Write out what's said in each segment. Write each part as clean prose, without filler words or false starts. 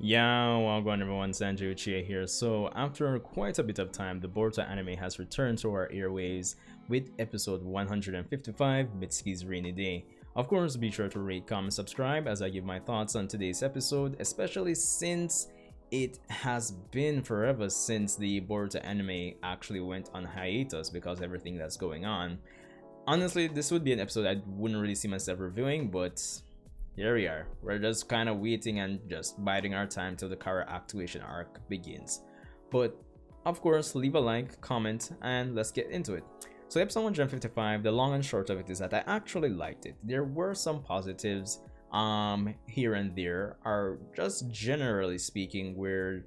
Yeah, well, going everyone, Sanju Uchiha here. So, after quite a bit of time, the Boruto anime has returned to our airwaves with episode 155, Mitsuki's Rainy Day. Of course, be sure to rate, comment, subscribe as I give my thoughts on today's episode, especially since it has been forever since the Boruto anime actually went on hiatus because of everything that's going on. Honestly, this would be an episode I wouldn't really see myself reviewing, but here we are. We're just kind of waiting and just biding our time till the character activation arc begins. But of course, leave a like, comment, and let's get into it. So episode 155, the long and short of it is that I actually liked it. There were some positives here and there, are just generally speaking where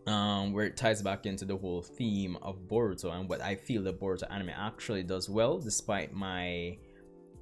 it ties back into the whole theme of Boruto and what I feel the Boruto anime actually does well, despite my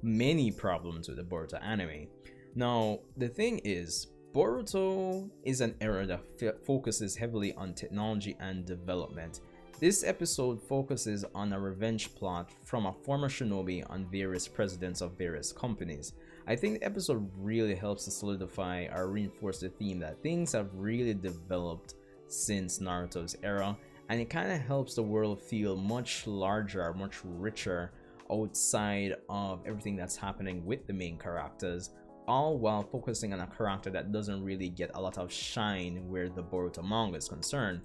many problems with the Boruto anime. Now, the thing is, Boruto is an era that focuses heavily on technology and development. This episode focuses on a revenge plot from a former shinobi on various presidents of various companies. I think the episode really helps to solidify or reinforce the theme that things have really developed since Naruto's era, and it kind of helps the world feel much larger, much richer outside of everything that's happening with the main characters, all while focusing on a character that doesn't really get a lot of shine where the Boruto manga is concerned.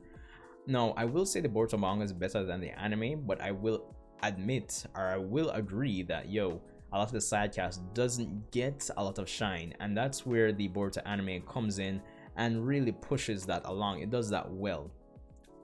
Now, I will say the Boruto manga is better than the anime, but I will admit, or I will agree that a lot of the side cast doesn't get a lot of shine, and that's where the Boruto anime comes in and really pushes that along. It does that well,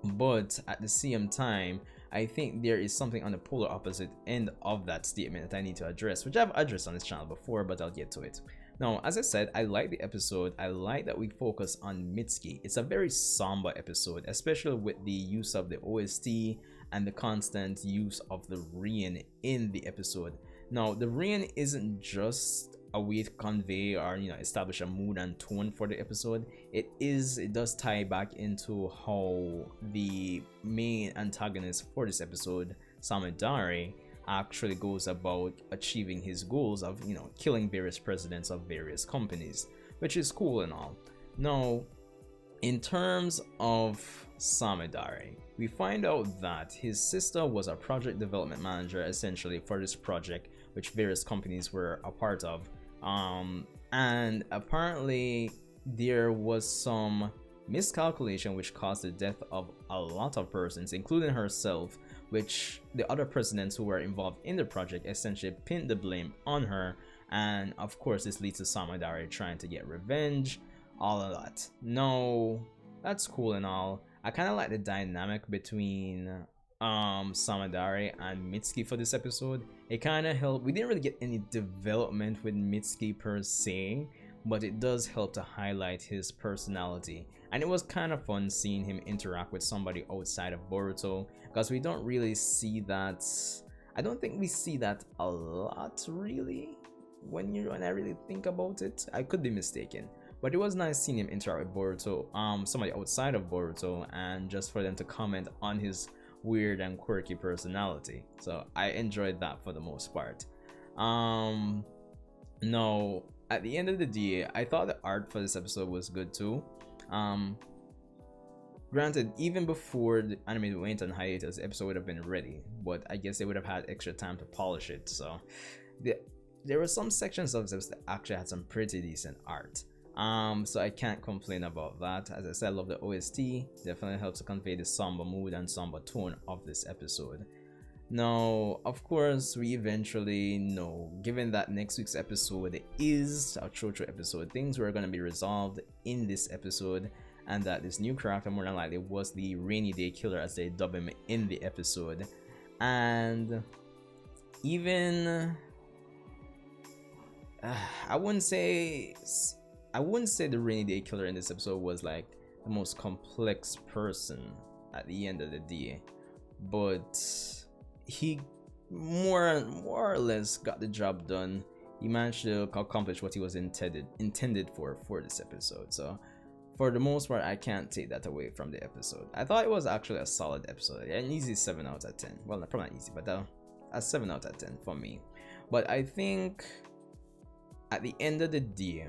but at the same time, I think there is something on the polar opposite end of that statement that I need to address, which I've addressed on this channel before, but I'll get to it. Now, as I said, I like the episode. I like that we focus on Mitsuki. It's a very somber episode, especially with the use of the OST and the constant use of the Rien in the episode. Now, the Rien isn't just a way to convey or establish a mood and tone for the episode. It does tie back into how the main antagonist for this episode, Samidare, actually goes about achieving his goals of killing various presidents of various companies, which is cool and all. Now, in terms of Samidare, we find out that his sister was a project development manager essentially for this project which various companies were a part of. And apparently there was some miscalculation which caused the death of a lot of persons, including herself, which the other presidents who were involved in the project essentially pinned the blame on her. And of course this leads to Samidare trying to get revenge, all of that. No, that's cool and all. I kind of like the dynamic between Samidare and Mitsuki for this episode. It kind of helped. We didn't really get any development with Mitsuki per se, but it does help to highlight his personality, and it was kind of fun seeing him interact with somebody outside of Boruto, because we don't really see that. I don't think we see that a lot really when I really think about it. I could be mistaken, but it was nice seeing him interact with Boruto, somebody outside of Boruto, and just for them to comment on his weird and quirky personality. So I enjoyed that for the most part. No, at the end of the day, I thought the art for this episode was good too. Granted, even before the anime went on hiatus, the episode would have been ready, but I guess they would have had extra time to polish it. So there were some sections of this that actually had some pretty decent art. So I can't complain about that. As I said, I love the OST. Definitely helps to convey the somber mood and somber tone of this episode. Now, of course, we eventually know, given that next week's episode is a Chocho episode, things were going to be resolved in this episode, and that this new character more than likely was the Rainy Day Killer, as they dub him in the episode. And even I wouldn't say the Rainy Day Killer in this episode was like the most complex person at the end of the day, but he more or less got the job done. He managed to accomplish what he was intended for this episode. So for the most part, I can't take that away from the episode. I thought it was actually a solid episode, an easy 7 out of 10. Well, probably not easy, but a 7 out of 10 for me. But I think at the end of the day,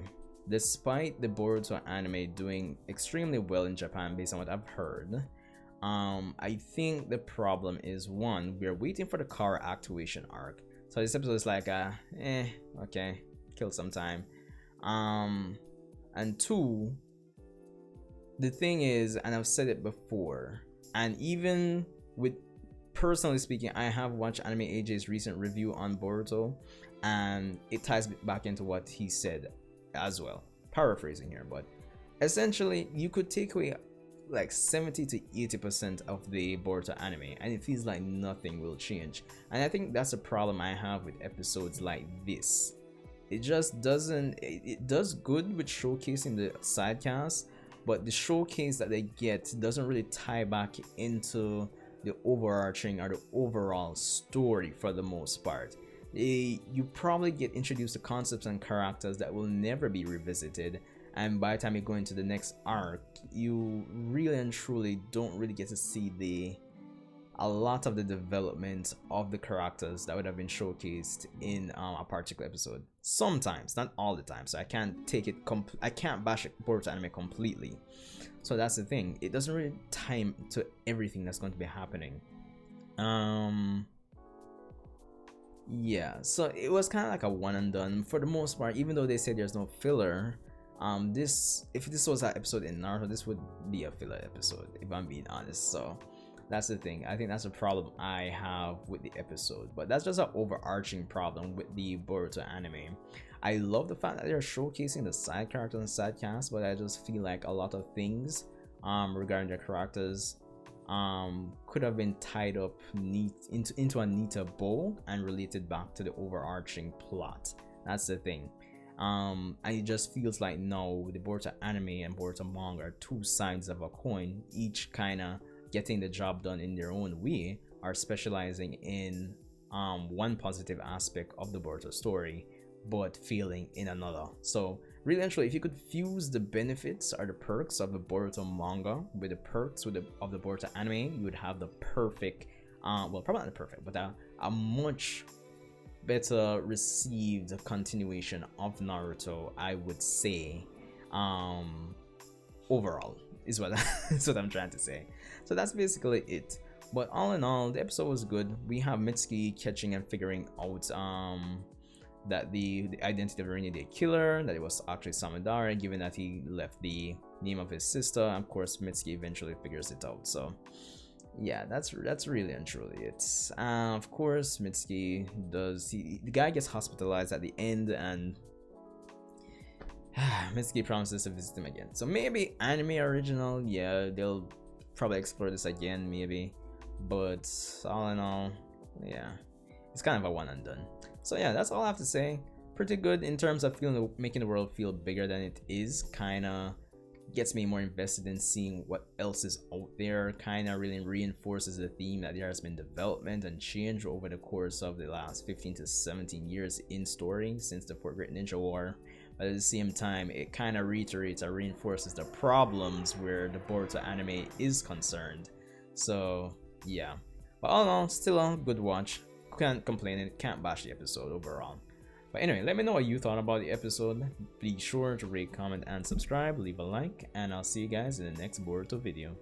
despite the Boruto anime doing extremely well in Japan based on what I've heard, I think the problem is, one, we're waiting for the car actuation arc. So this episode is like okay, kill some time. And two, the thing is, and I've said it before, and even with, personally speaking, I have watched Anime AJ's recent review on Boruto, and it ties back into what he said as well. Paraphrasing here, but essentially, you could take away like 70 to 80% of the Boruto anime, and it feels like nothing will change. And I think that's a problem I have with episodes like this. It just doesn't. It does good with showcasing the side cast, but the showcase that they get doesn't really tie back into the overarching or the overall story for the most part. You probably get introduced to concepts and characters that will never be revisited, and by the time you go into the next arc, you really and truly don't really get to see a lot of the development of the characters that would have been showcased in a particular episode. Sometimes, not all the time, so I can't take it I can't bash Boruto anime completely. So that's the thing, it doesn't really time to everything that's going to be happening. Yeah, so it was kind of like a one and done for the most part, even though they said there's no filler. If this was an episode in Naruto, this would be a filler episode, if I'm being honest. So that's the thing, I think that's a problem I have with the episode, but that's just an overarching problem with the Boruto anime. I love the fact that they're showcasing the side characters and side cast, but I just feel like a lot of things regarding their characters could have been tied up into a neater bow and related back to the overarching plot. That's the thing. And it just feels like, no, the Boruto anime and Boruto manga are two sides of a coin, each kind of getting the job done in their own way, are specializing in one positive aspect of the Boruto story but failing in another. So really and truly, if you could fuse the benefits or the perks of the Boruto manga with the perks of the Boruto anime, you would have the perfect, well, probably not the perfect, but a much better received continuation of Naruto, I would say. Overall is what is what I'm trying to say. So that's basically it. But all in all, the episode was good. We have Mitsuki catching and figuring out that the identity of the rainy day killer, that it was actually Samudara, given that he left the name of his sister. Of course, Mitsuki eventually figures it out. So yeah, that's really and truly it. Of course, Mitsuki the guy gets hospitalized at the end, and Mitsuki promises to visit him again. So maybe anime original, yeah, they'll probably explore this again, maybe. But all in all, yeah, it's kind of a one and done. So yeah, that's all I have to say. Pretty good in terms of making the world feel bigger than it is. Kind of gets me more invested in seeing what else is out there. Kind of really reinforces the theme that there has been development and change over the course of the last 15 to 17 years in story since the Fourth Great Ninja War. But at the same time, it kind of reiterates or reinforces the problems where the Boruto anime is concerned. So yeah, but all in all, still a good watch. Can't complain, and can't bash the episode overall. But anyway, let me know what you thought about the episode. Be sure to rate, comment, and subscribe. Leave a like, and I'll see you guys in the next Boruto video.